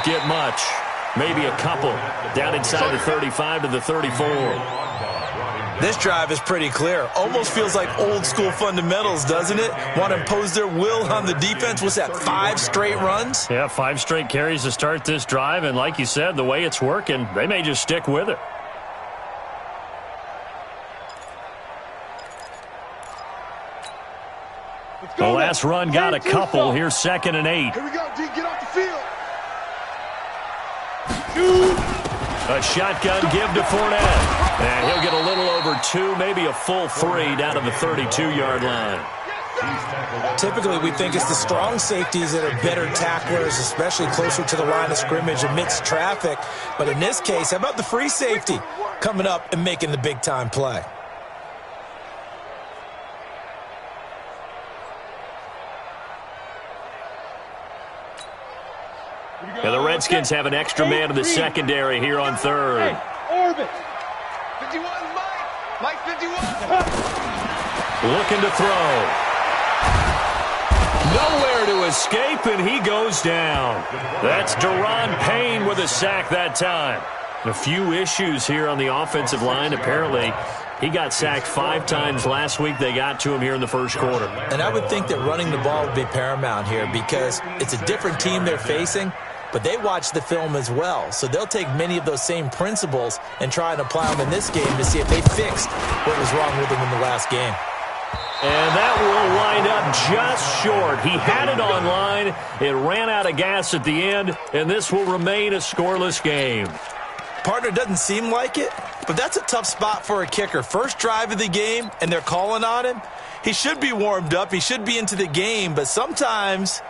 won't get much. Maybe a couple. Down inside the 35 to the 34. This drive is pretty clear. Almost feels like old-school fundamentals, doesn't it? Want to impose their will on the defense. What's that, 5 straight runs? Yeah, 5 straight carries to start this drive. And like you said, the way it's working, they may just stick with it. The last run got a couple. Here's 2nd and 8. Here we go, D. Get off the field. A shotgun give to Fournette. And he'll get a little over 2, maybe a full 3 down to the 32-yard line. Typically, we think it's the strong safeties that are better tacklers, especially closer to the line of scrimmage amidst traffic. But in this case, how about the free safety coming up and making the big-time play? Yeah, the Redskins have an extra man in the secondary here on 3rd. Orbit. 51, Mike 51. Looking to throw. Nowhere to escape, and he goes down. That's Daron Payne with a sack that time. A few issues here on the offensive line. Apparently, he got sacked 5 times last week. They got to him here in the first quarter. And I would think that running the ball would be paramount here because it's a different team they're facing, but they watch the film as well. So they'll take many of those same principles and try and apply them in this game to see if they fixed what was wrong with them in the last game. And that will wind up just short. He had it on line. It ran out of gas at the end, and this will remain a scoreless game. Partner doesn't seem like it, but that's a tough spot for a kicker. First drive of the game, and they're calling on him. He should be warmed up. He should be into the game, but sometimes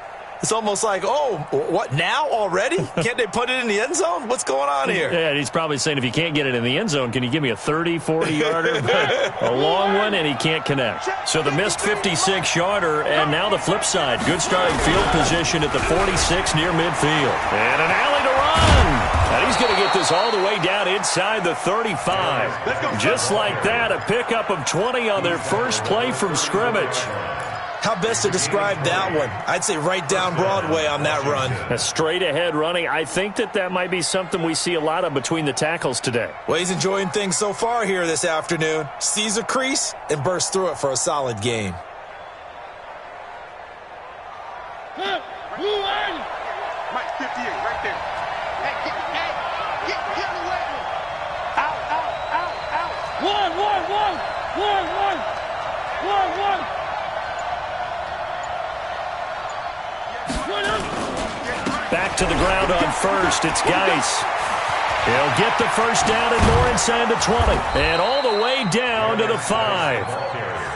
it's almost like, oh, what, now already? Can't they put it in the end zone? What's going on here? Yeah, he's probably saying, if you can't get it in the end zone, can you give me a 30, 40-yarder? A long one, and he can't connect. So the missed 56-yarder, and now the flip side. Good starting field position at the 46 near midfield. And an alley to run. And he's going to get this all the way down inside the 35. Just like that, a pickup of 20 on their first play from scrimmage. How best to describe that one? I'd say right down Broadway on that run. A straight-ahead running. I think that might be something we see a lot of between the tackles today. Well, he's enjoying things so far here this afternoon. Sees a crease and bursts through it for a solid game. Mike 58, right there. Hey, get away. Out. One. Back to the ground on first. It's Geis. He'll get the first down and more inside the 20. And all the way down to the 5.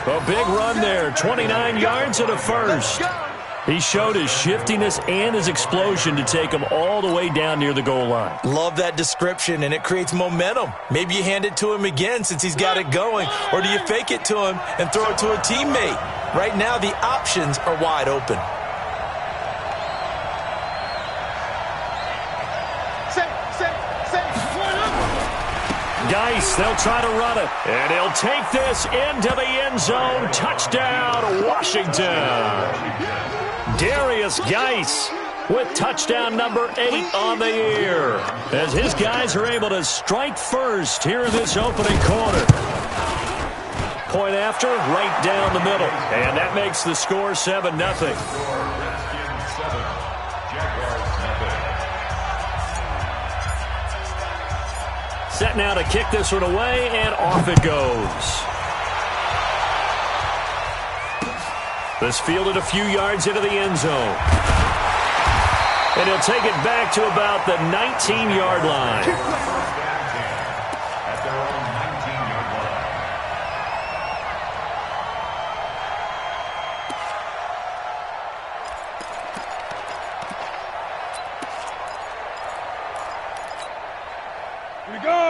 A big run there. 29 yards and a first. He showed his shiftiness and his explosion to take him all the way down near the goal line. Love that description, and it creates momentum. Maybe you hand it to him again since he's got it going, or do you fake it to him and throw it to a teammate? Right now, the options are wide open. Geis, they'll try to run it. And he'll take this into the end zone. Touchdown, Washington. Darius Geis with touchdown number 8 on the year, as his guys are able to strike first here in this opening quarter. Point after, right down the middle. And that makes the score 7-0. Set now to kick this one away, and off it goes. This fielded a few yards into the end zone. And he'll take it back to about the 19-yard line.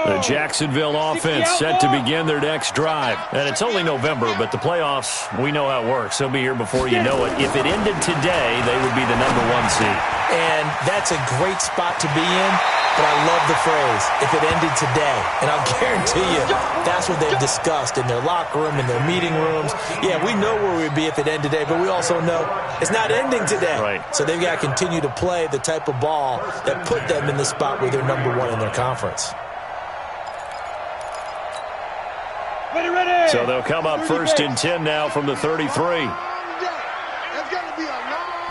The Jacksonville offense set to begin their next drive. And it's only November, but the playoffs, we know how it works. They'll be here before you know it. If it ended today, they would be the number 1 seed. And that's a great spot to be in, but I love the phrase, if it ended today. And I'll guarantee you that's what they've discussed in their locker room, in their meeting rooms. Yeah, we know where we'd be if it ended today, but we also know it's not ending today. Right. So they've got to continue to play the type of ball that put them in the spot where they're number one in their conference. Ready. So they'll come up first and 10 now from the 33. That's going to be a long.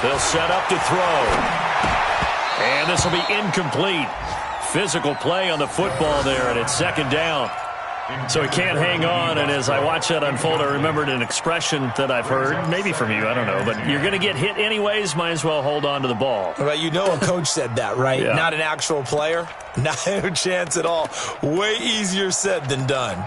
They'll set up to throw. And this will be incomplete. Physical play on the football there, and it's second down. So he can't hang on, and as I watch that unfold, I remembered an expression that I've heard, maybe from you, I don't know, but you're going to get hit anyways, might as well hold on to the ball. Well, you know a coach said that, right? Yeah. Not an actual player. Not a chance at all. Way easier said than done.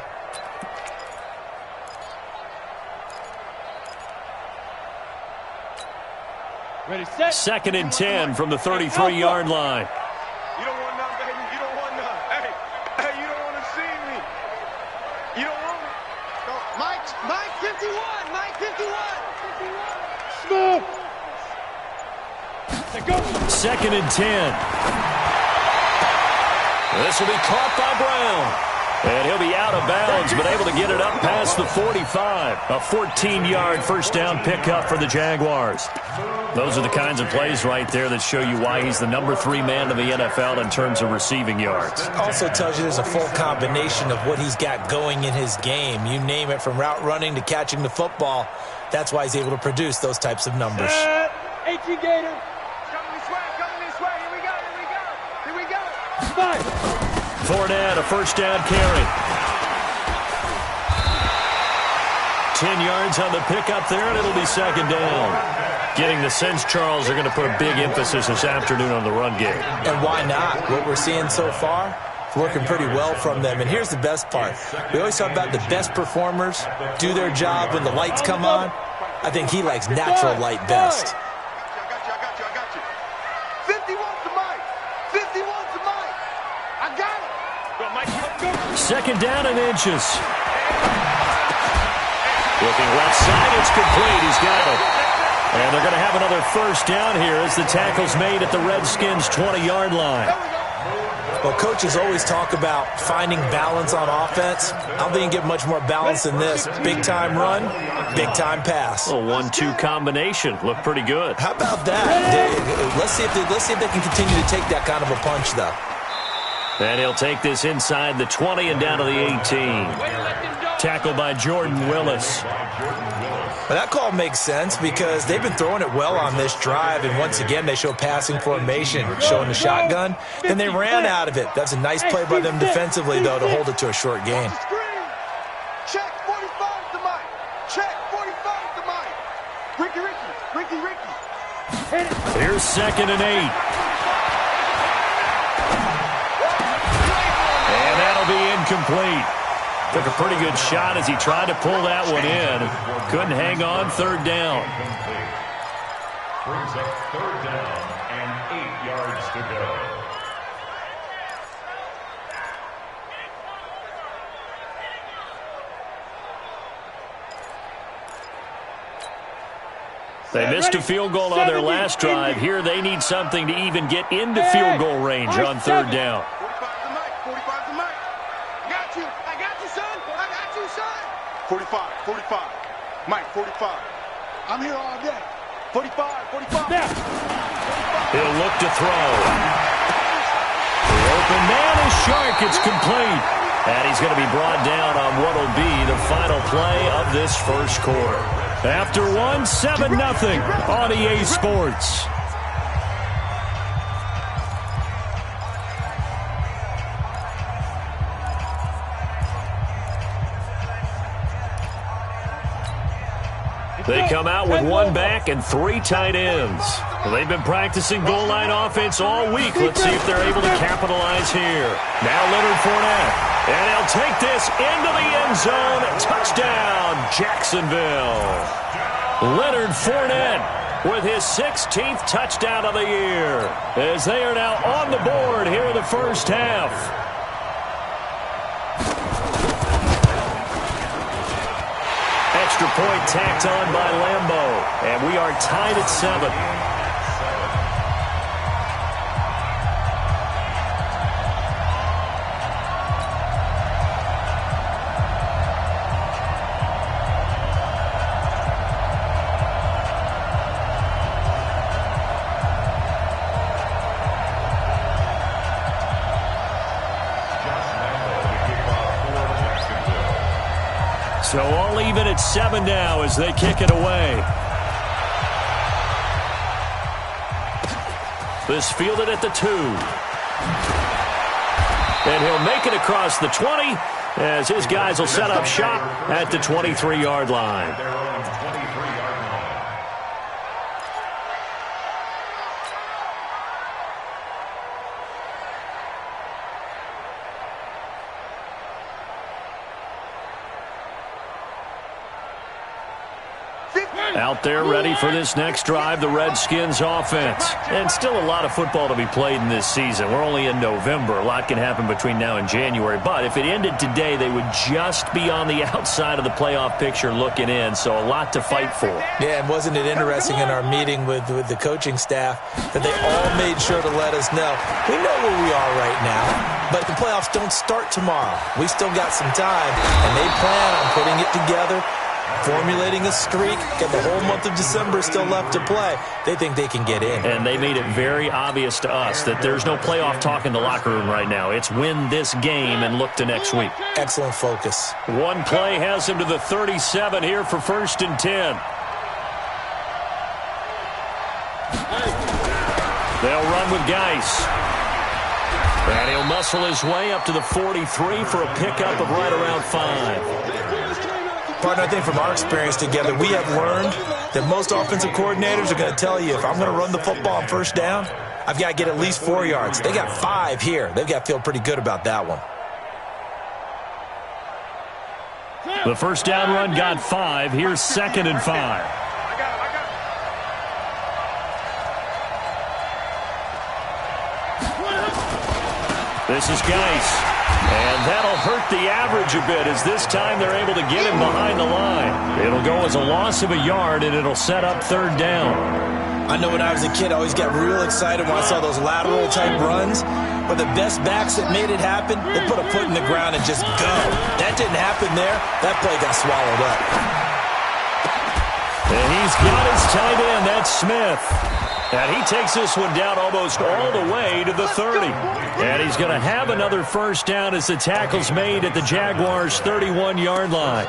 Ready, set. Second and 10 from the 33-yard line. You don't want none, baby. You don't want none. Hey, you don't want to see me. You don't want me. Go. Mike 51. Mike 51. Smooth. Second and 10. This will be caught by Brown. And he'll be out of bounds, but able to get it up past the 45. A 14-yard first down pickup for the Jaguars. Those are the kinds of plays right there that show you why he's the number 3 man in the NFL in terms of receiving yards. Also tells you there's a full combination of what he's got going in his game. You name it, from route running to catching the football. That's why he's able to produce those types of numbers. 18 Gator. Coming this way. Coming this way. Here we go. Here we go. Here we go. 5. Fournette, a first down carry. 10 yards on the pickup there, and it'll be second down. Getting the sense, Charles, they're going to put a big emphasis this afternoon on the run game. And why not? What we're seeing so far, it's working pretty well from them. And here's the best part. We always talk about the best performers do their job when the lights come on. I think he likes natural light best. I got you. 51 to Mike. 51 to Mike. I got it. Go, Mike. Go. Second down and inches. Looking left side, it's complete. He's got it. And they're going to have another first down here as the tackle's made at the Redskins' 20-yard line. Well, coaches always talk about finding balance on offense. I don't think you can get much more balance than this. Big-time run, big-time pass. A 1-2 combination. Looked pretty good. How about that? Let's see if they can continue to take that kind of a punch, though. And he'll take this inside the 20 and down to the 18. Tackled by Jordan Willis. Well, that call makes sense because they've been throwing it well on this drive, and once again they show passing formation, showing the shotgun. Then they ran out of it. That's a nice play by them defensively, though, to hold it to a short gain. Check 45 to Mike. Check 45 to Mike. Ricky. Here's second and 8. And that'll be incomplete. Took a pretty good shot as he tried to pull that one in. Couldn't hang on. Third down. Brings up third down and 8 yards to go. They missed a field goal on their last drive. Here they need something to even get into field goal range on third down. 45 to Mike. I got you, son. 45. Mike, 45. I'm here all day. 45. He'll look to throw. The open man is Shark. It's complete. And he's going to be brought down on what will be the final play of this first quarter. After 7-0 on EA Sports. They come out with one back and 3 tight ends. Well, they've been practicing goal line offense all week. Let's see if they're able to capitalize here. Now Leonard Fournette. And he'll take this into the end zone. Touchdown, Jacksonville. Leonard Fournette with his 16th touchdown of the year, as they are now on the board here in the first half. Extra point tacked on by Lambeau, and we are tied at 7. So all even at 7 now as they kick it away. This fielded at the 2. And he'll make it across the 20 as his guys will set up shop at the 23-yard line. Out there ready for this next drive, the Redskins offense. And still a lot of football to be played in this season. We're only in November. A lot can happen between now and January. But if it ended today, they would just be on the outside of the playoff picture looking in. So a lot to fight for. Yeah, and wasn't it interesting in our meeting with the coaching staff that they all made sure to let us know, we know where we are right now, but the playoffs don't start tomorrow. We still got some time, and they plan on putting it together, formulating a streak, got the whole month of December still left to play. They think they can get in. And they made it very obvious to us that there's no playoff talk in the locker room right now. It's win this game and look to next week. Excellent focus. One play has him to the 37 here for 1st and 10. They'll run with Geis. And he'll muscle his way up to the 43 for a pickup of right around 5. Partner, I think from our experience together, we have learned that most offensive coordinators are going to tell you, if I'm going to run the football on 1st down, I've got to get at least 4 yards. They got 5 here. They've got to feel pretty good about that one. The 1st down run got 5. Here's 2nd and 5. This is Geis. And that'll hurt the average a bit as this time they're able to get him behind the line. It'll go as a loss of a yard, and it'll set up 3rd down. I know when I was a kid, I always got real excited when I saw those lateral-type runs. But the best backs that made it happen, they put a foot in the ground and just go. That didn't happen there. That play got swallowed up. And he's got his tight end. That's Smith. And he takes this one down almost all the way to the 30. And he's going to have another 1st down as the tackle's made at the Jaguars' 31-yard line.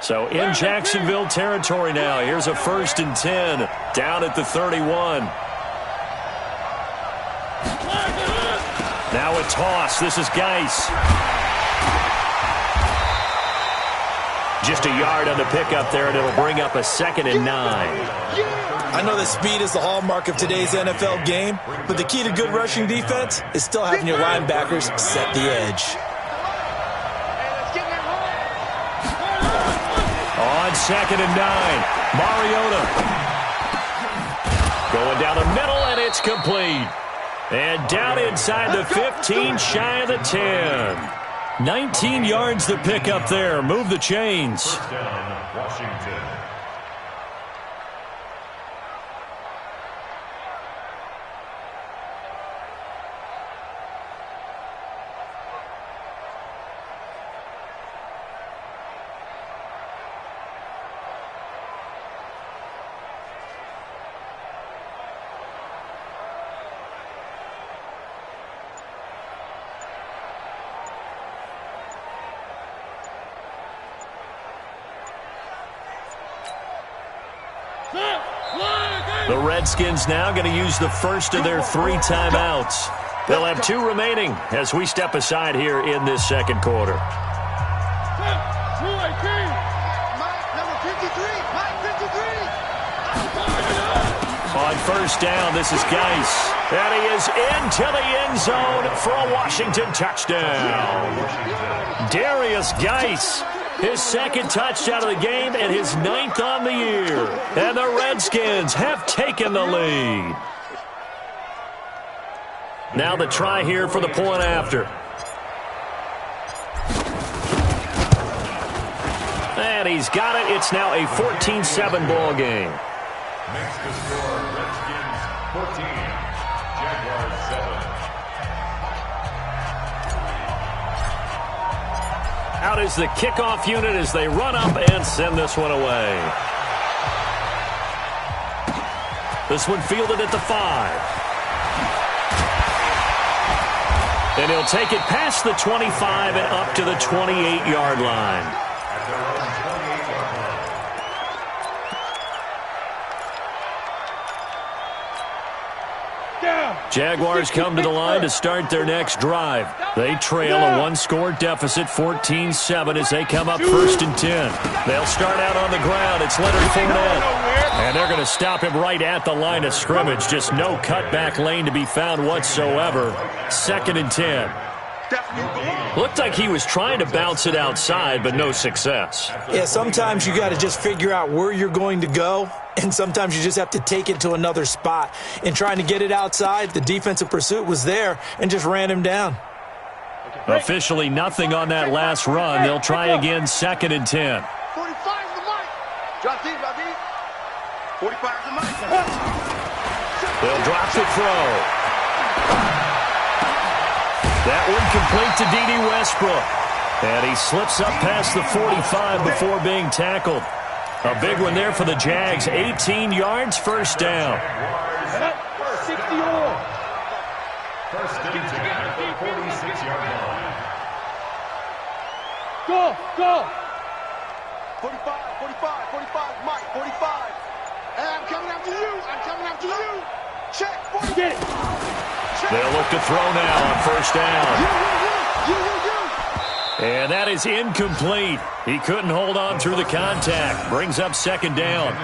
So in Jacksonville territory now. Here's a 1st and 10 down at the 31. Now a toss. This is Geis. Just a yard on the pickup there, and it'll bring up a 2nd and 9. I know that speed is the hallmark of today's NFL game, but the key to good rushing defense is still having your linebackers set the edge. On 2nd and 9, Mariota. Going down the middle, and it's complete. And down inside the 15, shy of the 10. 19 yards to pick up there. Move the chains. 1st down, Washington. The Redskins now going to use the first of their 3 timeouts. They'll have 2 remaining as we step aside here in this 2nd quarter. Number 53. On 1st down, this is Geis. And he is into the end zone for a Washington touchdown. Darius Geis. His 2nd touchdown of the game and his 9th on the year. And the Redskins have taken the lead. Now the try here for the point after. And he's got it. It's now a 14-7 ball game. Makes the score Redskins 14, Jaguars 7. Out is the kickoff unit as they run up and send this one away. This one fielded at the 5. And he'll take it past the 25 and up to the 28-yard line. Jaguars come to the line to start their next drive. They trail a one-score deficit, 14-7, as they come up 1st and 10. They'll start out on the ground. It's Leonard Fournette. And they're going to stop him right at the line of scrimmage. Just no cutback lane to be found whatsoever. 2nd and 10. Looked like he was trying to bounce it outside, but no success. Yeah, sometimes you got to just figure out where you're going to go, and sometimes you just have to take it to another spot. In trying to get it outside, the defensive pursuit was there and just ran him down. Officially nothing on that last run. They'll try again, 2nd and 10. 45 is the mic. Drop deep, drop deep. 45 is the mic. They'll drop the throw. That one complete to D.D. Westbrook. And he slips up past the 45 before being tackled. A big one there for the Jags. 18 yards, 1st down. 60 all. 1st and 10 at the 46-yard line. Go, go. 45, 45, 45, Mike, 45. Hey, I'm coming after you. I'm coming after you. Check. 40. Get it. They'll look to throw now on 1st down. And that is incomplete. He couldn't hold on through the contact. Brings up 2nd down.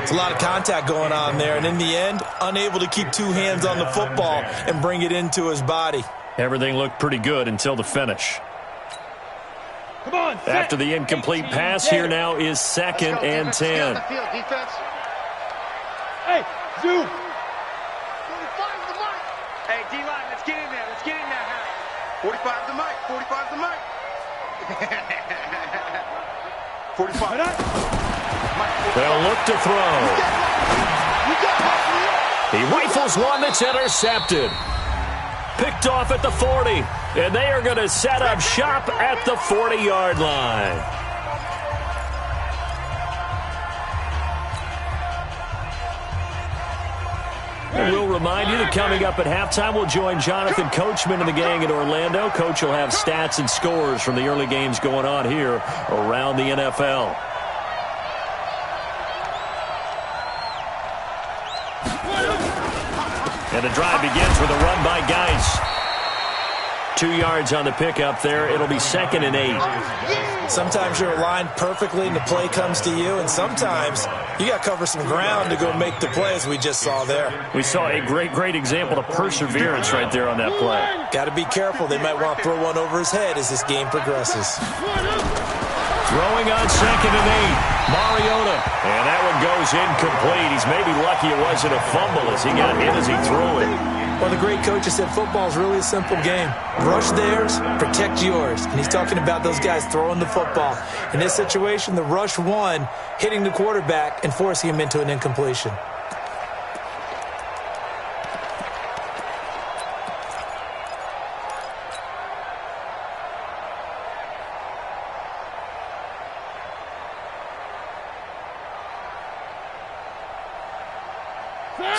It's a lot of contact going on there, and in the end, unable to keep 2 hands on the football and bring it into his body. Everything looked pretty good until the finish. Come on. After the incomplete pass, here now is 2nd and 10. Hey, Zoo. Hey, D-line, let's get in there. Let's get in there, huh? 45 the mic. 45 the mic. 45. They'll look to throw. He rifles one that's intercepted. Picked off at the 40. And they are going to set up shop at the 40-yard line. And we'll remind you that coming up at halftime, we'll join Jonathan Coachman and the gang in Orlando. Coach will have stats and scores from the early games going on here around the NFL. And the drive begins with a run by Geis. 2 yards on the pickup there. It'll be 2nd and 8. Sometimes you're aligned perfectly and the play comes to you, and sometimes you got to cover some ground to go make the play, as we just saw there. We saw a great example of perseverance right there on that play. Got to be careful. They might want to throw one over his head as this game progresses. Throwing on 2nd and 8. Mariota. And that one goes incomplete. He's maybe lucky it wasn't a fumble as he got hit as he threw it. Well, the great coach has said football is really a simple game. Rush theirs, protect yours. And he's talking about those guys throwing the football. In this situation, the rush won, hitting the quarterback and forcing him into an incompletion.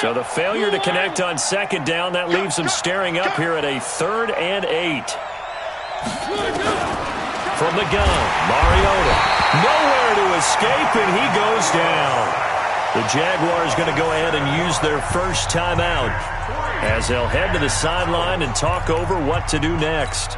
So the failure to connect on 2nd down, that leaves them staring up here at a 3rd and 8. From the gun, Mariota. Nowhere to escape, and he goes down. The Jaguars going to go ahead and use their first timeout as they'll head to the sideline and talk over what to do next.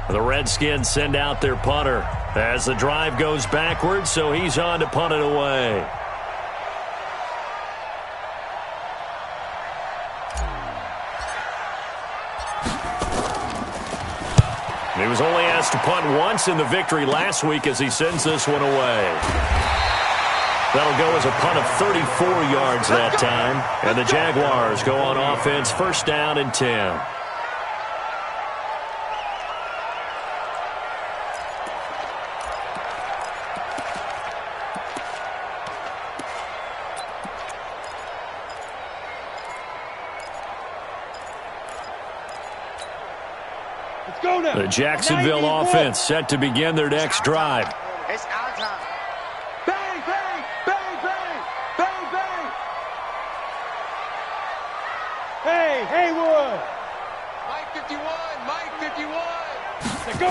The Redskins send out their punter as the drive goes backwards, so he's on to punt it away. He was only asked to punt once in the victory last week as he sends this one away. That'll go as a punt of 34 yards that time, and the Jaguars go on offense, 1st down and 10. The Jacksonville offense set to begin their next drive. It's our time. Bang, bang, bang, bang, bang, bang. Hey, Haywood. Mike 51, Mike 51. Go.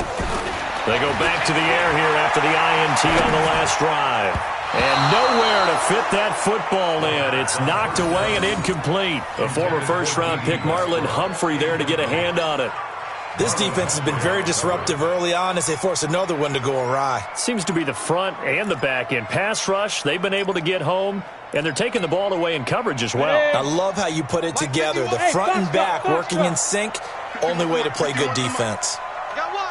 They go back to the air here after the INT on the last drive. And nowhere to fit that football in. It's knocked away and incomplete. A former first-round pick, Marlon Humphrey, there to get a hand on it. This defense has been very disruptive early on as they force another one to go awry. Seems to be the front and the back end. Pass rush, they've been able to get home, and they're taking the ball away in coverage as well. I love how you put it together. The front and back working in sync, only way to play good defense. I got one.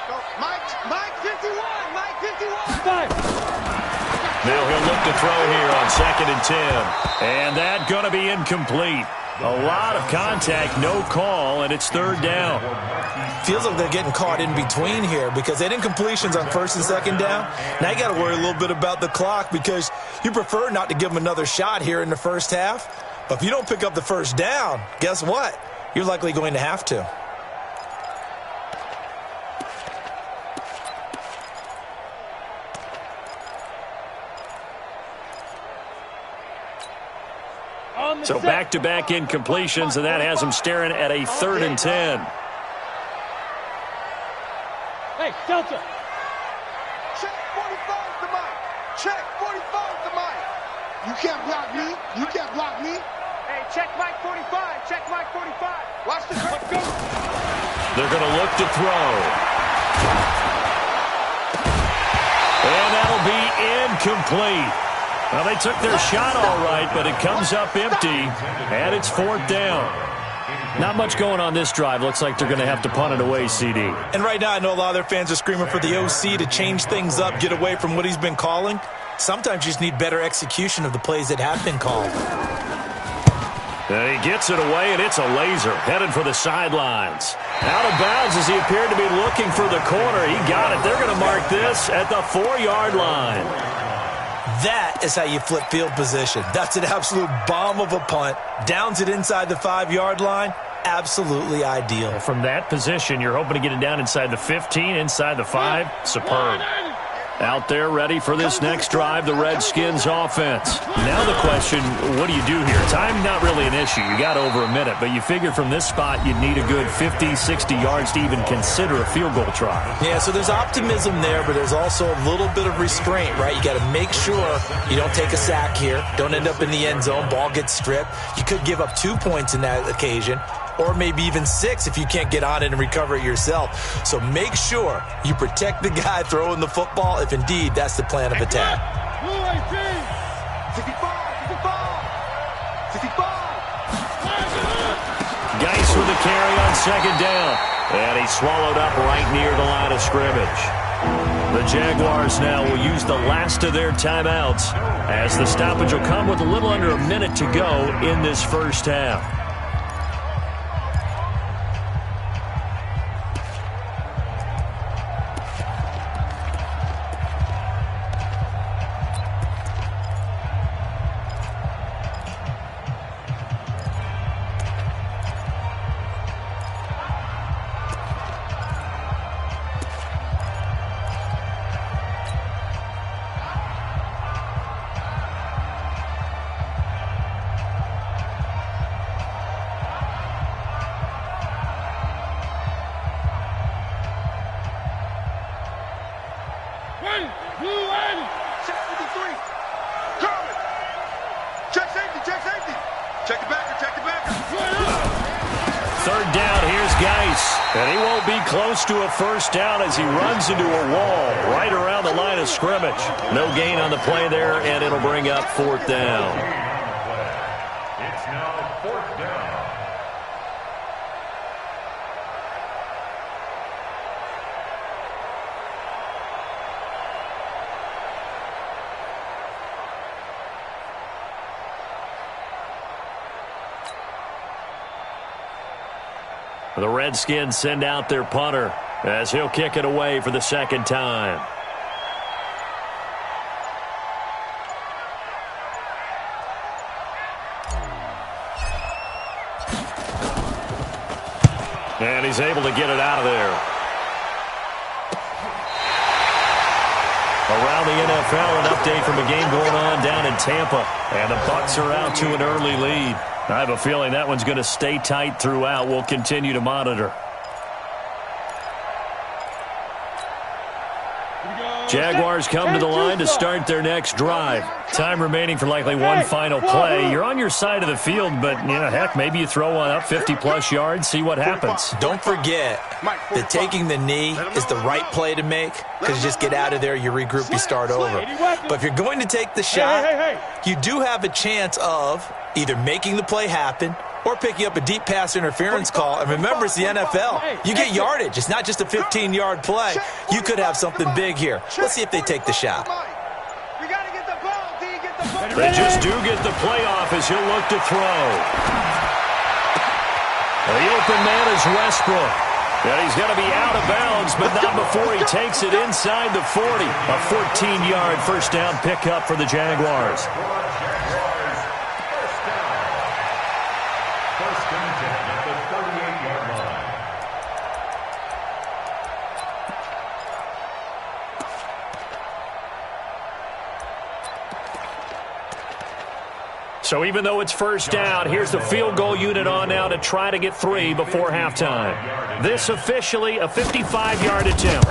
Go, Mike 51, Mike 51. Now he'll look to throw here on 2nd and 10. And that's going to be incomplete. A lot of contact, no call, and it's 3rd down. Feels like they're getting caught in between here because they had incompletions on 1st and 2nd down. Now you got to worry a little bit about the clock because you prefer not to give them another shot here in the first half. But if you don't pick up the 1st down, guess what? You're likely going to have to. So back-to-back incompletions, and that has them staring at a 3rd and 10. Hey, Delta. Check 45 to Mike. Check 45 to Mike. You can't block me. You can't block me. Hey, check Mike 45. Check Mike 45. Watch the Let's go. They're going to look to throw. And that'll be incomplete. Well, they took their shot all right, but it comes up empty, and it's 4th down. Not much going on this drive. Looks like they're going to have to punt it away, CD. And right now I know a lot of their fans are screaming for the OC to change things up, get away from what he's been calling. Sometimes you just need better execution of the plays that have been called. And he gets it away, and it's a laser headed for the sidelines. Out of bounds as he appeared to be looking for the corner. He got it. They're going to mark this at the 4-yard line. That is how you flip field position. That's an absolute bomb of a punt. Downs it inside the 5-yard line. Absolutely ideal. From that position, you're hoping to get it down inside the 15, inside the 5. Superb. Out there ready for this next drive, the Redskins offense. Now the question, what do you do here? Time not really an issue. You got over a minute, but you figured from this spot you'd need a good 50, 60 yards to even consider a field goal try. Yeah, so there's optimism there, but there's also a little bit of restraint, right? You got to make sure you don't take a sack here. Don't end up in the end zone. Ball gets stripped. You could give up 2 points in that occasion, or maybe even 6 if you can't get on it and recover it yourself. So make sure you protect the guy throwing the football if indeed that's the plan of attack. 55. Geis with the carry on 2nd down. And he swallowed up right near the line of scrimmage. The Jaguars now will use the last of their timeouts as the stoppage will come with a little under a minute to go in this first half. Close to a first down as he runs into a wall right around the line of scrimmage. No gain on the play there, and it'll bring up 4th down. It's now 4th down. The Redskins send out their punter as he'll kick it away for the 2nd time. And he's able to get it out of there. Around the NFL, an update from a game going on down in Tampa. And the Bucs are out to an early lead. I have a feeling that one's going to stay tight throughout. We'll continue to monitor. Jaguars come to the line to start their next drive. Time remaining for likely one final play. You're on your side of the field, but, heck, maybe you throw one up 50-plus yards, see what happens. Don't forget that taking the knee is the right play to make because you just get out of there, you regroup, you start over. But if you're going to take the shot, you do have a chance of either making the play happen or picking up a deep pass interference call. And remember, it's the NFL. You get yardage. It's not just a 15-yard play. You could have something big here. Let's see if they take the shot. They just do get the play off as he'll look to throw. The open man is Westbrook. And he's going to be out of bounds, but not before he takes it inside the 40. A 14-yard first down pickup for the Jaguars. So even though it's first down, here's the field goal unit on now to try to get 3 before halftime. This officially a 55-yard attempt.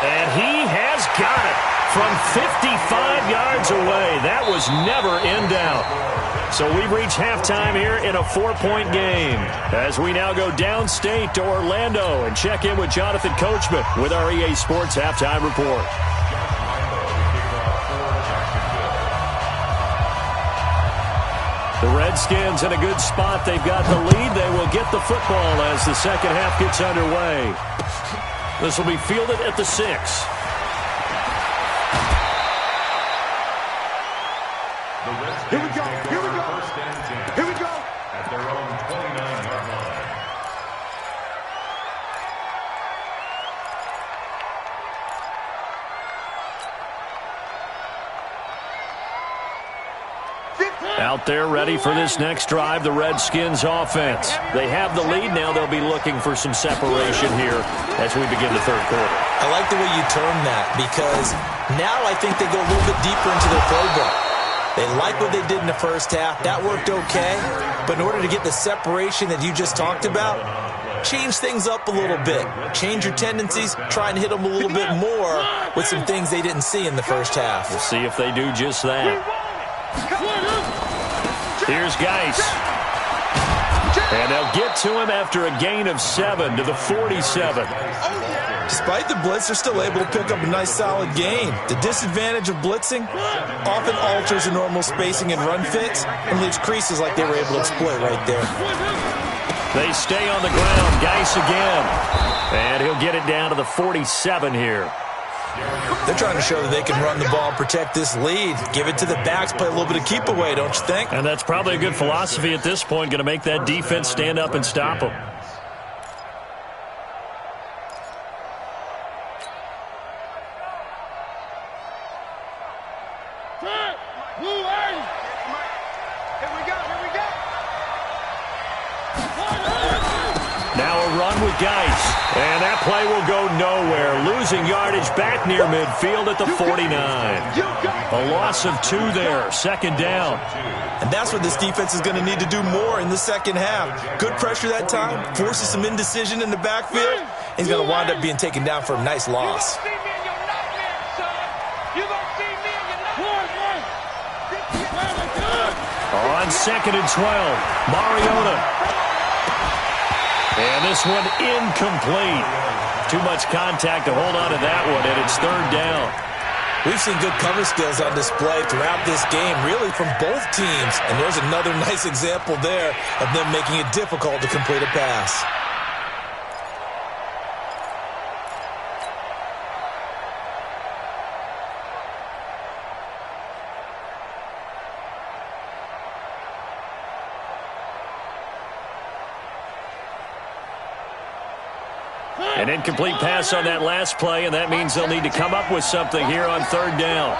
And he has got it from 55 yards away. That was never in doubt. So we've reached halftime here in a 4-point game as we now go downstate to Orlando and check in with Jonathan Coachman with our EA Sports Halftime Report. The Redskins in a good spot. They've got the lead. They will get the football as the second half gets underway. This will be fielded at the 6. Here we go. Here we go. Here we go. At their own 29-yard line. Out there ready for this next drive, the Redskins offense. They have the lead. Now they'll be looking for some separation here as we begin the third quarter. I like the way you term that because now I think they go a little bit deeper into their playbook. They like what they did in the first half. That worked okay. But in order to get the separation that you just talked about, change things up a little bit. Change your tendencies. Try and hit them a little bit more with some things they didn't see in the first half. We'll see if they do just that. Here's Geis. And they'll get to him after a gain of 7 to the 47. Despite the blitz, they're still able to pick up a nice solid gain. The disadvantage of blitzing often alters the normal spacing and run fits and leaves creases like they were able to exploit right there. They stay on the ground. Geis again. And he'll get it down to the 47 here. They're trying to show that they can run the ball and protect this lead. Give it to the backs, play a little bit of keep away, don't you think? And that's probably a good philosophy at this point, going to make that defense stand up and stop them. Now a run with Geis. And that play will go nowhere. Losing yardage back near midfield at the 49. A loss of 2 there. Second down. And that's what this defense is going to need to do more in the second half. Good pressure that time. Forces some indecision in the backfield. He's going to wind up being taken down for a nice loss. On 2nd and 12. Mariota. And this one incomplete. Too much contact to hold on to that one, and it's third down. We've seen good cover skills on display throughout this game, really from both teams. And there's another nice example there of them making it difficult to complete a pass. An incomplete pass on that last play, and that means they'll need to come up with something here on third down.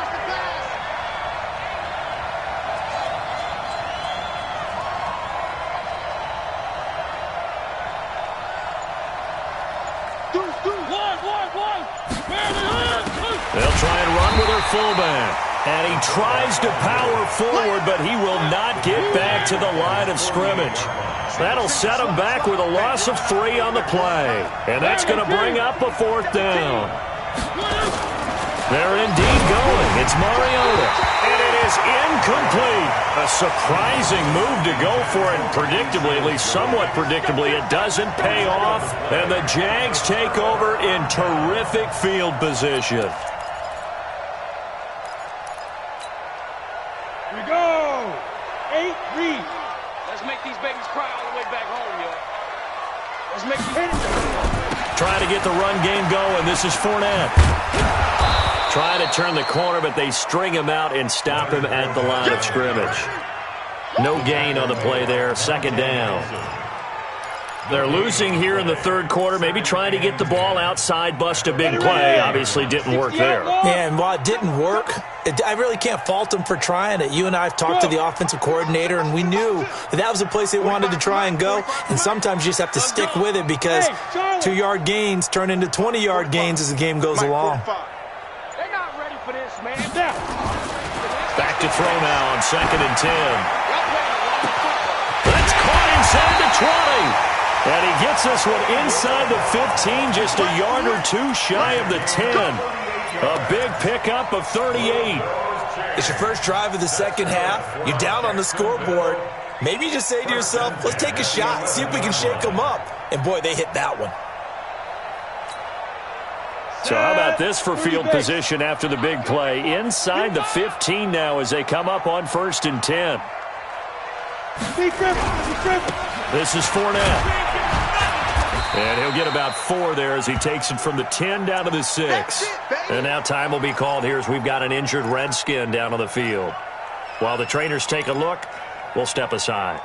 They'll try and run with their fullback. And he tries to power forward, but he will not get back to the line of scrimmage. That'll set him back with a loss of 3 on the play. And that's going to bring up a 4th down. They're indeed going. It's Mariota. And it is incomplete. A surprising move to go for it. Predictably, at least somewhat predictably, it doesn't pay off. And the Jags take over in terrific field position. Here we go. 8 read. Let's make these babies cry all the way back home, yo. Let's make them hit it. Trying to get the run game going. This is Fournette. Trying to turn the corner, but they string him out and stop him at the line of scrimmage. No gain on the play there. 2nd down. They're losing here in the 3rd quarter, maybe trying to get the ball outside, bust a big play. Obviously didn't work there. Yeah, and while it didn't work, I really can't fault them for trying it. You and I have talked to the offensive coordinator, and we knew that was the place they wanted to try and go. And sometimes you just have to stick with it because 2-yard gains turn into 20-yard gains as the game goes along. They're not ready for this, man. Back to throw now on 2nd and 10. That's caught inside the 20. And he gets this one inside the 15, just a yard or 2 shy of the 10. A big pickup of 38. It's your first drive of the 2nd half. You're down on the scoreboard. Maybe you just say to yourself, let's take a shot, see if we can shake them up. And, boy, they hit that one. So how about this for field position after the big play? Inside the 15 now as they come up on 1st and 10. This is Fournette. And he'll get about 4 there as he takes it from the 10 down to the 6. And now time will be called here as we've got an injured Redskin down on the field. While the trainers take a look, we'll step aside.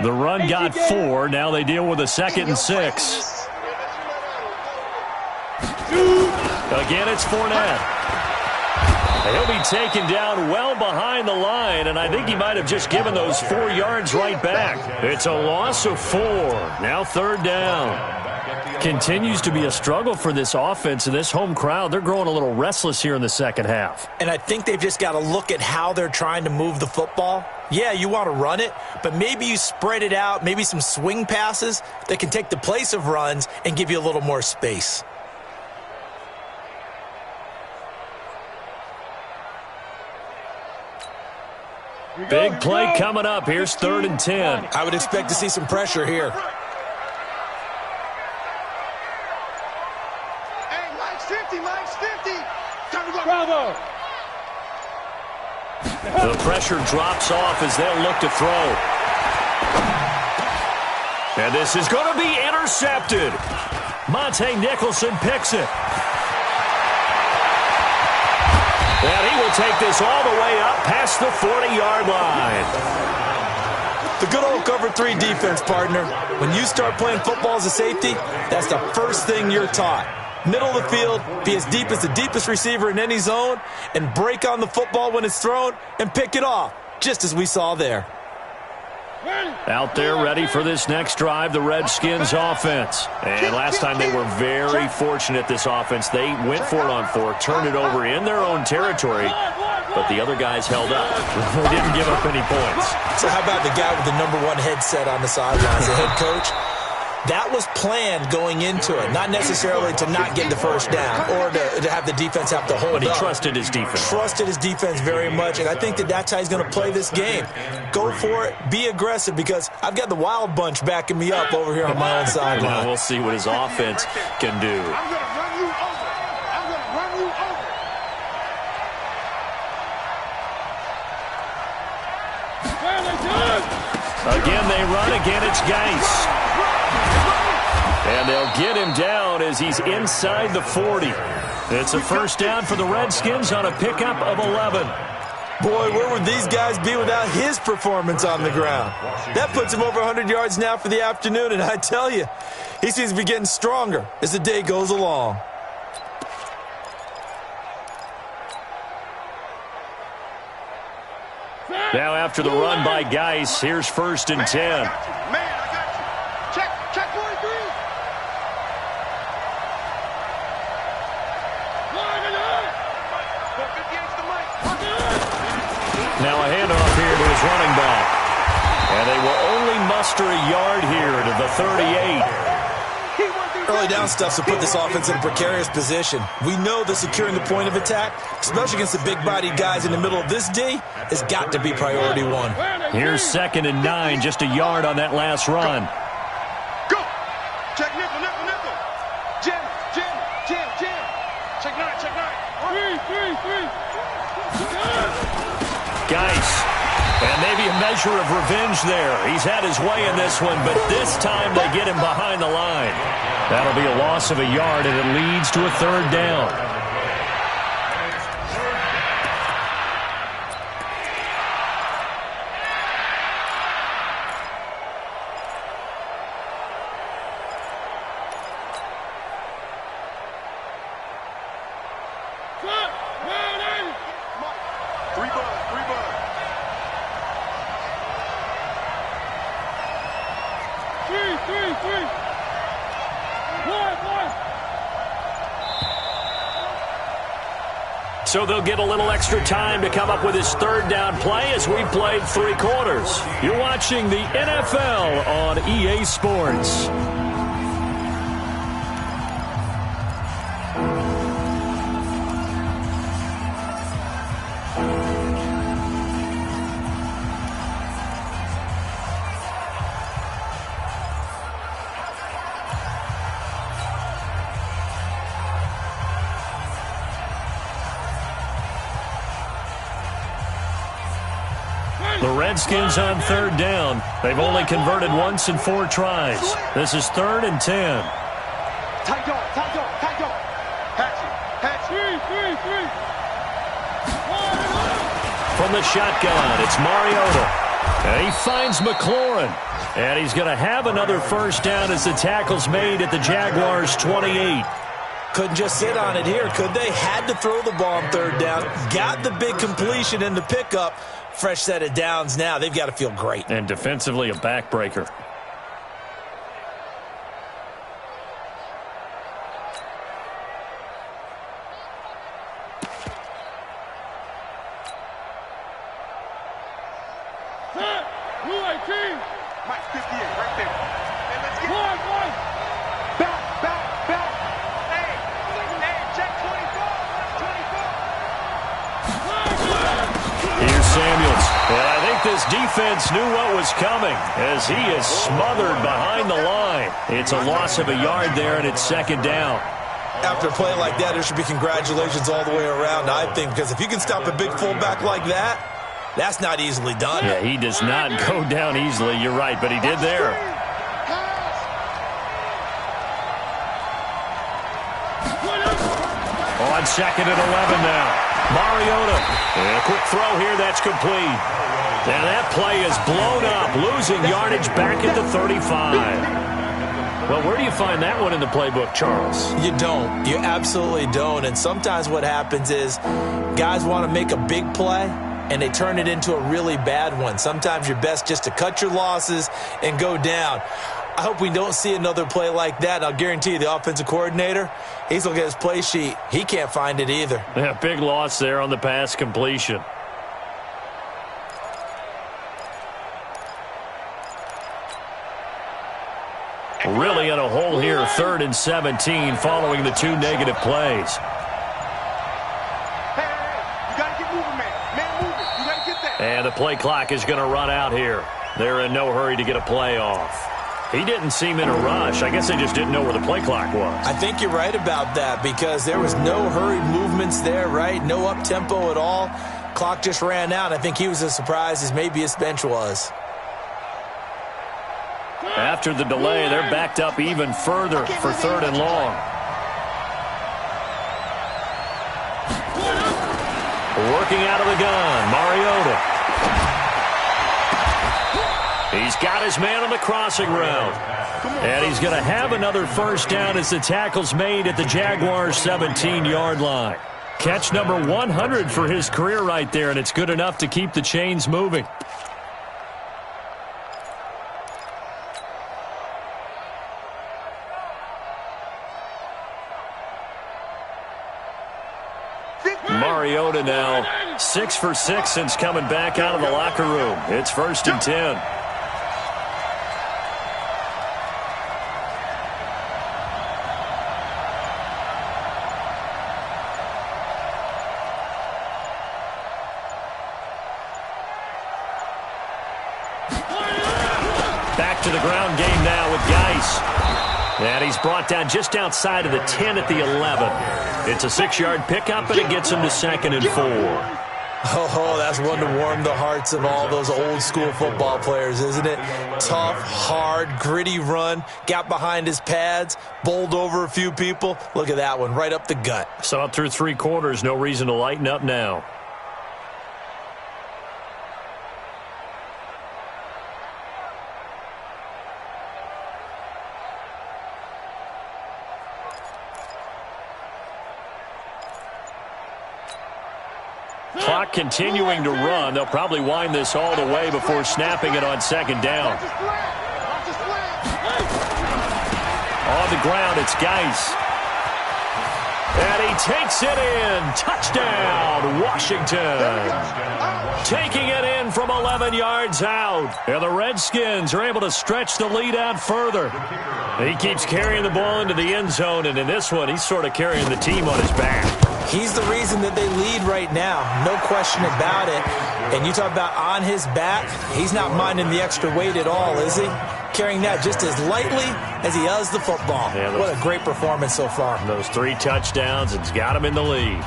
The run got 4. Now they deal with a 2nd and 6. Again, it's Fournette. He'll be taken down well behind the line, and I think he might have just given those 4 yards right back. It's a loss of 4. Now 3rd down. Continues to be a struggle for this offense and this home crowd. They're growing a little restless here in the 2nd half. And I think they've just got to look at how they're trying to move the football. Yeah, you want to run it, but maybe you spread it out, maybe some swing passes that can take the place of runs and give you a little more space. Big play coming up. Here's 3rd and 10. I would expect to see some pressure here. Hey, Mike's 50, Mike's 50. Time to go. Bravo. The pressure drops off as they'll look to throw. And this is going to be intercepted. Monte Nicholson picks it. And he will take this all the way up past the 40-yard line. The good old cover 3 defense, partner. When you start playing football as a safety, that's the first thing you're taught. Middle of the field, be as deep as the deepest receiver in any zone, and break on the football when it's thrown and pick it off, just as we saw there. Out there ready for this next drive, the Redskins offense. And last time they were very fortunate, this offense. They went for it on 4, turned it over in their own territory, but the other guys held up. They didn't give up any points. So how about the guy with the #1 headset on the sidelines, the head coach? That was planned going into it, not necessarily to not get the first down or to have the defense have to hold up. But he trusted his defense. Trusted his defense very much, and I think that's how he's going to play this game. Go for it. Be aggressive because I've got the Wild Bunch backing me up over here on my own sideline. Well, we'll see what his offense can do. I'm going to run you over. I'm going to run you over. Again, they run. Again, it's Geis. And they'll get him down as he's inside the 40. It's a 1st down for the Redskins on a pickup of 11. Boy, where would these guys be without his performance on the ground? That puts him over 100 yards now for the afternoon, and I tell you, he seems to be getting stronger as the day goes along. Now after the run by Geis, here's 1st and 10. Man, I got you. Check 43. Now a handoff here to his running back. And they will only muster a yard here to the 38. Early down stuff to put this offense in a precarious position. We know that securing the point of attack, especially against the big-bodied guys in the middle of this D, has got to be priority one. Here's 2nd and 9, just a yard on that last run. Go. Check nickel. Jim. Check 9. Geis. And maybe a measure of revenge there. He's had his way in this one, but this time they get him behind the line. That'll be a loss of a yard, and it leads to a 3rd down. So they'll get a little extra time to come up with his 3rd down play as we've played 3 quarters. You're watching the NFL on EA Sports. The Redskins on 3rd down. They've only converted once in 4 tries. This is 3rd and 10. Tight dog. From the shotgun, it's Mariota. And he finds McLaurin. And he's going to have another 1st down as the tackle's made at the Jaguars' 28. Couldn't just sit on it here, could they? Had to throw the ball on 3rd down. Got the big completion in the pickup. Fresh set of downs now. They've got to feel great. And defensively, a backbreaker. Mike 58 right there. And let's get back. Hey, check 24. Here's Samuels. And I think this defense knew what was coming as he is smothered behind the line. It's a loss of a yard there, and it's 2nd down. After a play like that, there should be congratulations all the way around, I think, because if you can stop a big fullback like that, that's not easily done. Yeah, he does not go down easily. You're right, but he did there. On 2nd and 11 now. Mariota. And a quick throw here. That's complete. And that play is blown up, losing yardage back at the 35. Well, where do you find that one in the playbook, Charles? You don't. You absolutely don't. And sometimes what happens is guys want to make a big play, and they turn it into a really bad one. Sometimes you're best just to cut your losses and go down. I hope we don't see another play like that. I'll guarantee you the offensive coordinator, he's looking at his play sheet. He can't find it either. Yeah, big loss there on the pass completion. Really in a hole here, 3rd and 17 following the 2 negative plays. Hey, you got to get moving, man. Man, moving. You got to get that. And the play clock is going to run out here. They're in no hurry to get a play off. He didn't seem in a rush. I guess they just didn't know where the play clock was. I think you're right about that because there was no hurried movements there, right? No up-tempo at all. Clock just ran out. I think he was as surprised as maybe his bench was. After the delay, they're backed up even further for 3rd and long. Working out of the gun, Mariota. He's got his man on the crossing route. And he's going to have another 1st down as the tackle's made at the Jaguars' 17-yard line. Catch number 100 for his career right there, and it's good enough to keep the chains moving. Mariota now 6 for 6 since coming back out of the locker room. It's 1st and 10. Back to the ground game now with Geis. And he's brought down just outside of the 10 at the 11. It's a 6-yard pickup, and it gets him to 2nd and 4. Oh, that's one to warm the hearts of all those old-school football players, isn't it? Tough, hard, gritty run, got behind his pads, bowled over a few people. Look at that one, right up the gut. Saw it through 3 quarters, no reason to lighten up now. Clock continuing to run. They'll probably wind this all the way before snapping it on 2nd down. On the ground, it's Geis. And he takes it in. Touchdown, Washington. Taking it in from 11 yards out. And the Redskins are able to stretch the lead out further. He keeps carrying the ball into the end zone, and in this one, he's sort of carrying the team on his back. He's the reason that they lead right now. No question about it. And you talk about on his back, he's not minding the extra weight at all, is he? Carrying that just as lightly as he does the football. Yeah, what a great performance so far. Those 3 touchdowns, it's got him in the lead.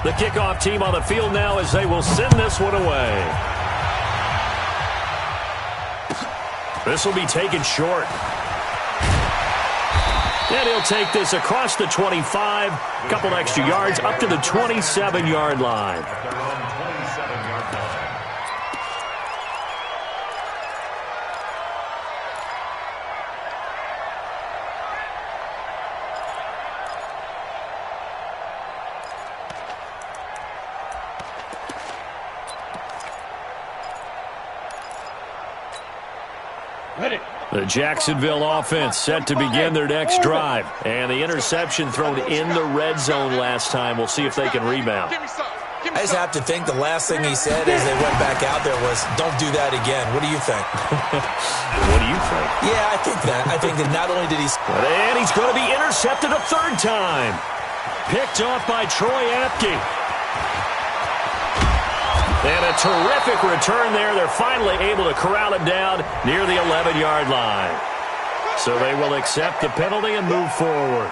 The kickoff team on the field now as they will send this one away. This will be taken short. And he'll take this across the 25, a couple extra yards, up to the 27-yard line. The Jacksonville offense set to begin their next drive. And the interception thrown in the red zone last time. We'll see if they can rebound. I just have to think the last thing he said as they went back out there was, don't do that again. What do you think? What do you think? Yeah, I think that. I think that not only did he... And he's going to be intercepted a 3rd time. Picked off by Troy Apke. And a terrific return there. They're finally able to corral him down near the 11-yard line. So they will accept the penalty and move forward.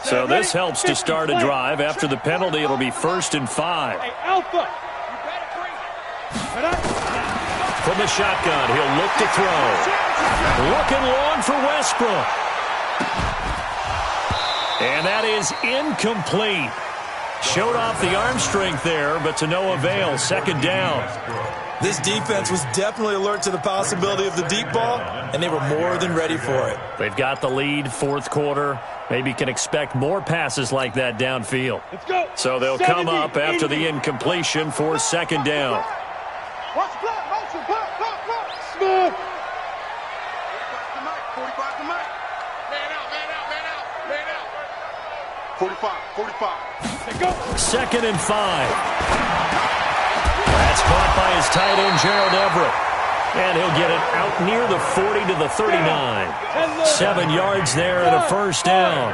So this helps to start a drive. After the penalty, it'll be 1st and 5. Hey, Alpha. From the shotgun, he'll look to throw. Looking long for Westbrook. And that is incomplete. Showed off the arm strength there, but to no avail. 2nd down. This defense was definitely alert to the possibility of the deep ball, and they were more than ready for it. They've got the lead, 4th quarter. Maybe can expect more passes like that downfield. Let's go. So they'll come up after the incompletion for 2nd down. Watch the block, motion, block. Smooth. 45 to Mike. Man out. 45. Let's go. 2nd and 5. That's caught by his tight end, Gerald Everett. And he'll get it out near the 40 to the 39. 7 yards there and a 1st down.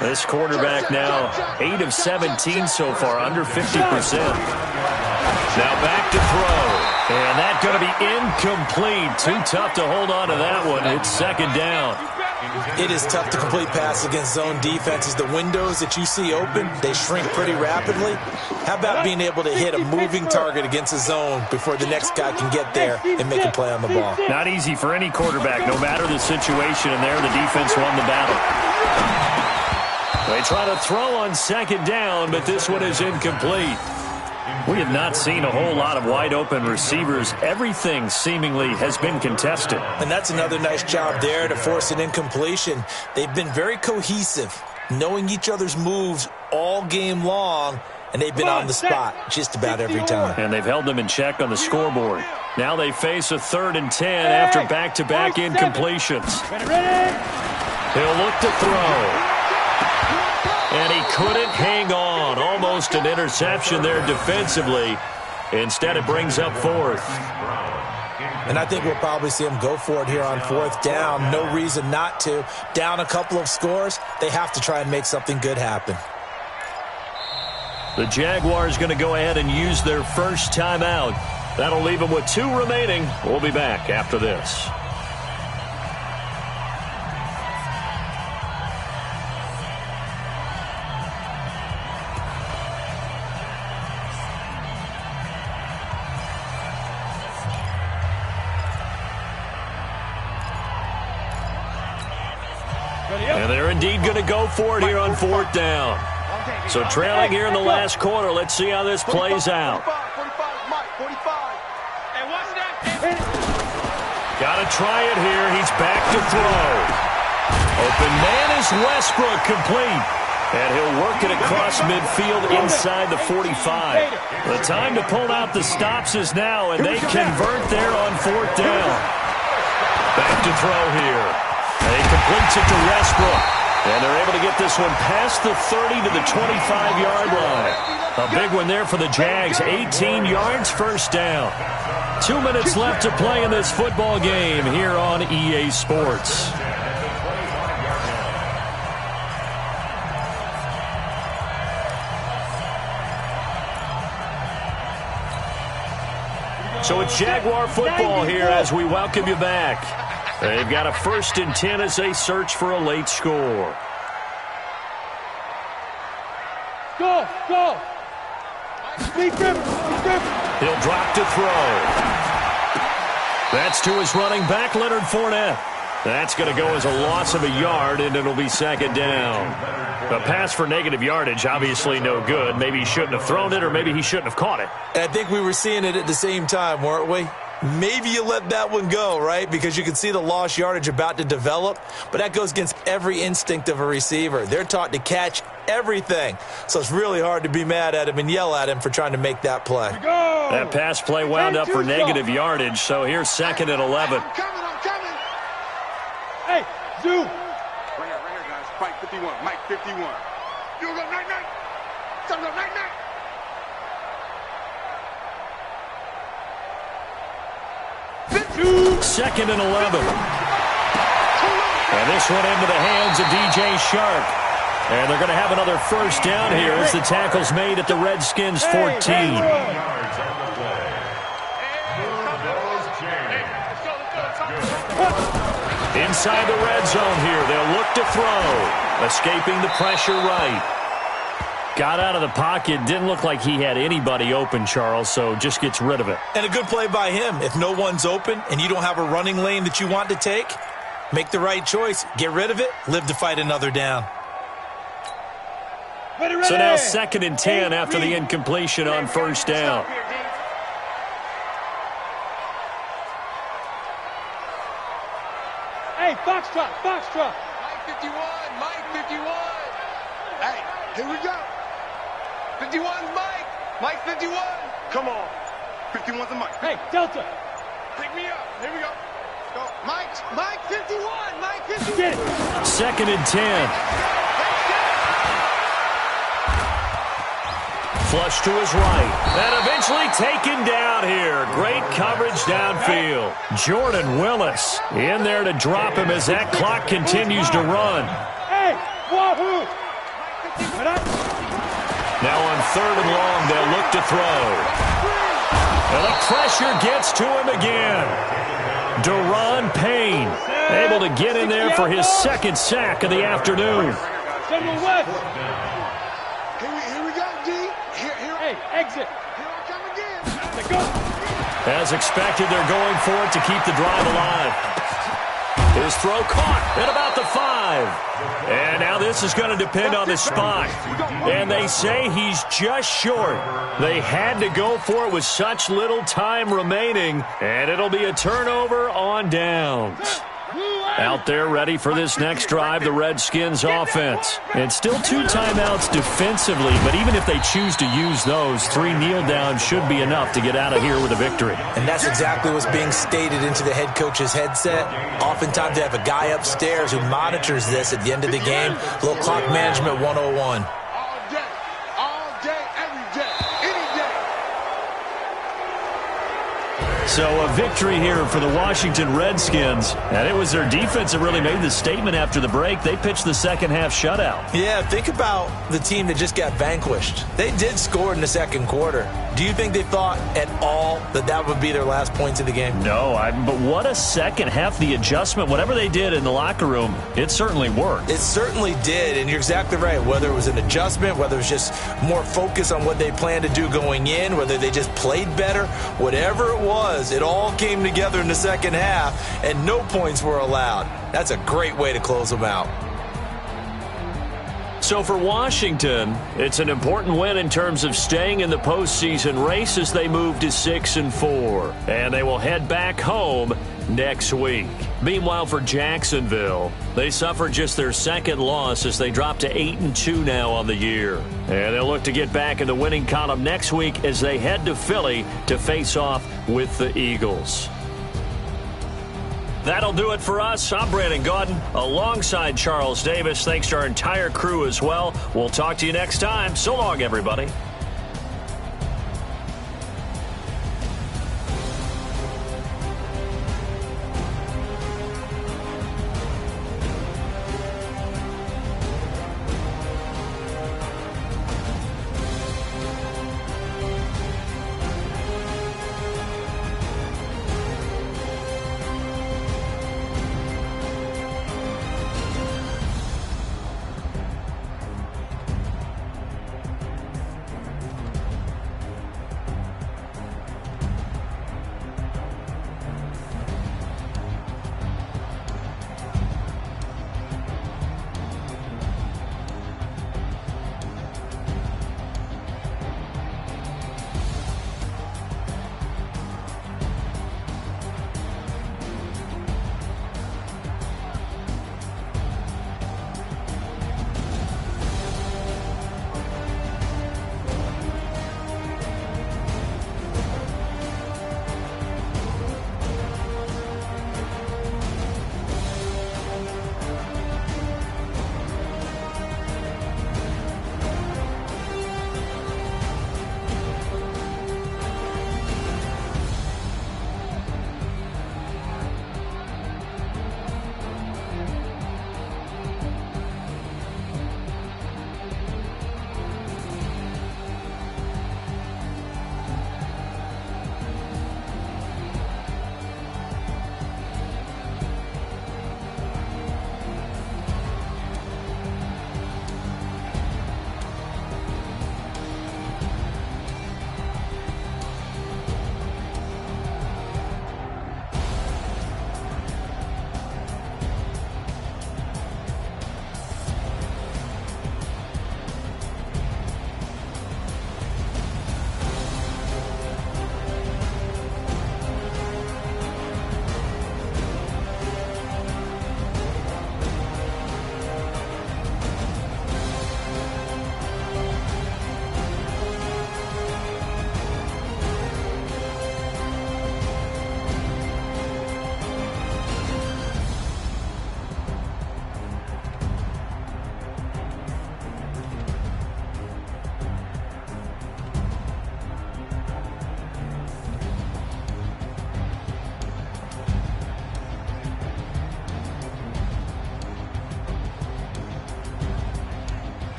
This quarterback now 8 of 17 so far, under 50%. Now back to throw. And that's going to be incomplete. Too tough to hold on to that one. It's 2nd down. It is tough to complete passes against zone defenses. The windows that you see open, they shrink pretty rapidly. How about being able to hit a moving target against a zone before the next guy can get there and make a play on the ball? Not easy for any quarterback, no matter the situation, and there the defense won the battle. They try to throw on second down, but this one is incomplete. We have not seen a whole lot of wide-open receivers. Everything seemingly has been contested. And that's another nice job there to force an incompletion. They've been very cohesive, knowing each other's moves all game long, and they've been on the spot just about every time. And they've held them in check on the scoreboard. Now they face a 3rd and 10 after back-to-back incompletions. He'll look to throw. And he couldn't hang on. Almost an interception there defensively. Instead, it brings up 4th. And I think we'll probably see him go for it here on 4th down. No reason not to. Down a couple of scores, they have to try and make something good happen. The Jaguars going to go ahead and use their first timeout. That'll leave them with 2 remaining. We'll be back after this. And they're indeed going to go for it here on 4th down. So trailing here in the last quarter. Let's see how this plays out. Got to try it here. He's back to throw. Open man is Westbrook, complete. And he'll work it across midfield inside the 45. The time to pull out the stops is now, and they convert there on 4th down. Back to throw here. And he completes it to Westbrook. And they're able to get this one past the 30 to the 25-yard line. A big one there for the Jags. 18 yards, 1st down. 2 minutes left to play in this football game here on EA Sports. So it's Jaguar football here as we welcome you back. They've got a 1st and 10 as they search for a late score. Go, go. He'll drop to throw. That's to his running back, Leonard Fournette. That's going to go as a loss of a yard, and it'll be 2nd down. A pass for negative yardage, obviously no good. Maybe he shouldn't have thrown it, or maybe he shouldn't have caught it. And I think we were seeing it at the same time, weren't we? Maybe you let that one go, right? Because you can see the lost yardage about to develop. But that goes against every instinct of a receiver. They're taught to catch everything. So it's really hard to be mad at him and yell at him for trying to make that play. That pass play wound up for negative yardage. So here's 2nd and 11. I'm coming. Hey, Zoo. Right here, guys. Mike 51. Mike 51. You go night-night. Tell them night-night. 2nd and 11. And this one into the hands of DJ Shark. And they're going to have another 1st down here as the tackle's made at the Redskins 14. Inside the red zone here. They'll look to throw. Escaping the pressure right. Got out of the pocket. Didn't look like he had anybody open, Charles, so just gets rid of it. And a good play by him. If no one's open and you don't have a running lane that you want to take, make the right choice. Get rid of it. Live to fight another down. So now 2nd and 10 after the incompletion on 1st down. Hey, Foxtrot. Mike 51, Mike 51. Hey, here we go. 51's Mike. Mike 51. Come on. 51's a Mike. Hey, Delta. Pick me up. Here we go. Go. Mike 51. Mike 51. Get it. 2nd and 10. Flush to his right. And eventually taken down here. Great coverage downfield. Jordan Willis in there to drop him as that clock continues to run. Hey, wahoo. Now on 3rd and long, they'll look to throw. And the pressure gets to him again. Deron Payne able to get in there for his 2nd sack of the afternoon. General West. Here we go, D. Hey, exit. Here I come again. Let's go. As expected, they're going for it to keep the drive alive. His throw caught at about the 5. And now this is going to depend on the spot. And they say he's just short. They had to go for it with such little time remaining. And it'll be a turnover on downs. Out there ready for this next drive, the Redskins offense. And still 2 timeouts defensively, but even if they choose to use those, 3 kneel downs should be enough to get out of here with a victory. And that's exactly what's being stated into the head coach's headset. Oftentimes they have a guy upstairs who monitors this at the end of the game. A little clock management 101. So a victory here for the Washington Redskins. And it was their defense that really made the statement after the break. They pitched the second half shutout. Yeah, think about the team that just got vanquished. They did score in the second quarter. Do you think they thought at all that that would be their last points of the game? No, but what a second half. The adjustment, whatever they did in the locker room, it certainly worked. It certainly did, and you're exactly right. Whether it was an adjustment, whether it was just more focus on what they planned to do going in, whether they just played better, whatever it was, it all came together in the second half, and no points were allowed. That's a great way to close them out. So for Washington, it's an important win in terms of staying in the postseason race as they move to 6-4. And they will head back home next week. Meanwhile, for Jacksonville, they suffered just their second loss as they drop to 8-2 now on the year. And they'll look to get back in the winning column next week as they head to Philly to face off with the Eagles. That'll do it for us. I'm Brandon Gaudin alongside Charles Davis. Thanks to our entire crew as well. We'll talk to you next time. So long, everybody.